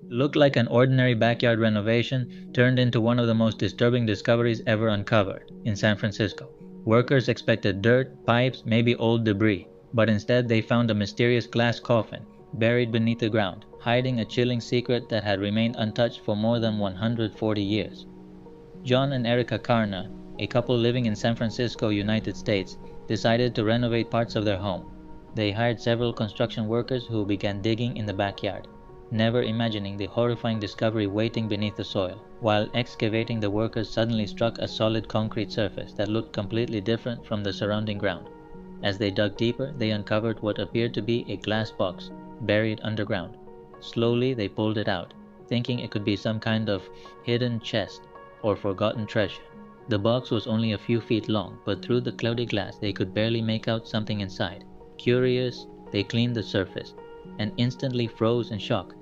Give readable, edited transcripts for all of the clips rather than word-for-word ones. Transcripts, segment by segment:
looked like an ordinary backyard renovation turned into one of the most disturbing discoveries ever uncovered in San Francisco. Workers expected dirt, pipes, maybe old debris, but instead they found a mysterious glass coffin buried beneath the ground, hiding a chilling secret that had remained untouched for more than 140 years. John and Erica Carna, a couple living in San Francisco, United States, decided to renovate parts of their home. They hired several construction workers who began digging in the backyard, never imagining the horrifying discovery waiting beneath the soil. While excavating, the workers suddenly struck a solid concrete surface that looked completely different from the surrounding ground. As they dug deeper, they uncovered what appeared to be a glass box, buried underground. Slowly, they pulled it out, thinking it could be some kind of hidden chest or forgotten treasure. The box was only a few feet long, but through the cloudy glass they could barely make out something inside. Curious, they cleaned the surface, and instantly froze in shock.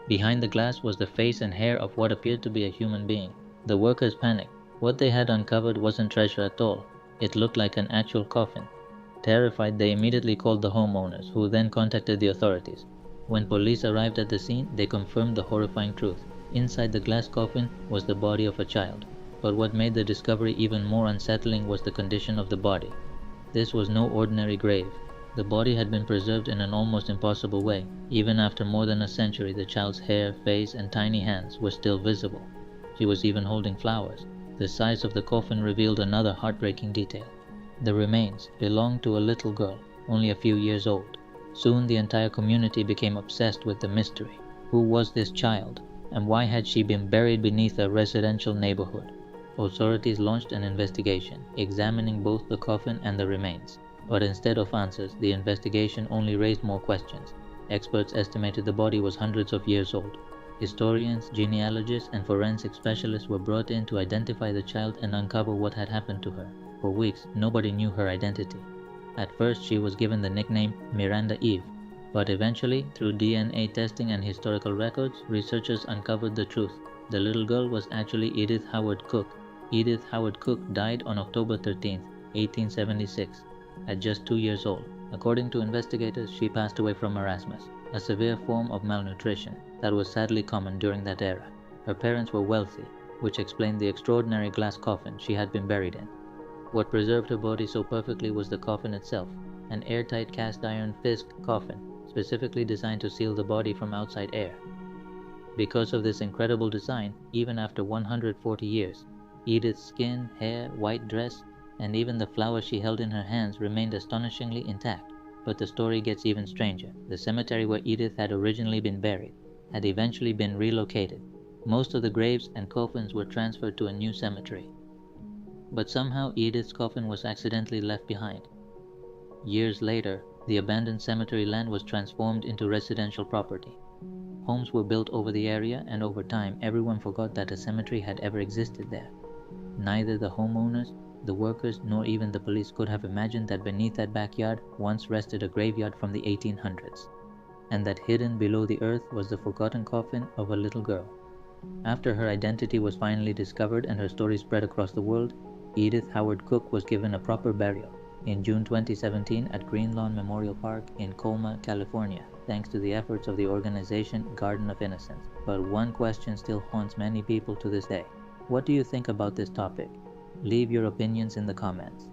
Behind the glass was the face and hair of what appeared to be a human being. The workers panicked. What they had uncovered wasn't treasure at all. It looked like an actual coffin. Terrified, they immediately called the homeowners, who then contacted the authorities. When police arrived at the scene, they confirmed the horrifying truth. Inside the glass coffin was the body of a child. But what made the discovery even more unsettling was the condition of the body. This was no ordinary grave. The body had been preserved in an almost impossible way. Even after more than a century, the child's hair, face, and tiny hands were still visible. She was even holding flowers. The size of the coffin revealed another heartbreaking detail. The remains belonged to a little girl, only a few years old. Soon the entire community became obsessed with the mystery. Who was this child, and why had she been buried beneath a residential neighborhood? Authorities launched an investigation, examining both the coffin and the remains. But instead of answers, the investigation only raised more questions. Experts estimated the body was hundreds of years old. Historians, genealogists, and forensic specialists were brought in to identify the child and uncover what had happened to her. For weeks, nobody knew her identity. At first, she was given the nickname Miranda Eve, but eventually, through DNA testing and historical records, researchers uncovered the truth. The little girl was actually Edith Howard Cook. Edith Howard Cook died on October 13, 1876, at just 2 years old. According to investigators, she passed away from marasmus, a severe form of malnutrition that was sadly common during that era. Her parents were wealthy, which explained the extraordinary glass coffin she had been buried in. What preserved her body so perfectly was the coffin itself, an airtight cast iron Fisk coffin, specifically designed to seal the body from outside air. Because of this incredible design, even after 140 years, Edith's skin, hair, white dress, and even the flowers she held in her hands remained astonishingly intact. But the story gets even stranger. The cemetery where Edith had originally been buried had eventually been relocated. Most of the graves and coffins were transferred to a new cemetery. But somehow Edith's coffin was accidentally left behind. Years later, the abandoned cemetery land was transformed into residential property. Homes were built over the area, and over time, everyone forgot that a cemetery had ever existed there. Neither the homeowners, the workers, nor even the police could have imagined that beneath that backyard once rested a graveyard from the 1800s, and that hidden below the earth was the forgotten coffin of a little girl. After her identity was finally discovered and her story spread across the world, Edith Howard Cook was given a proper burial in June 2017 at Green Lawn Memorial Park in Colma, California, thanks to the efforts of the organization Garden of Innocence. But one question still haunts many people to this day. What do you think about this topic? Leave your opinions in the comments.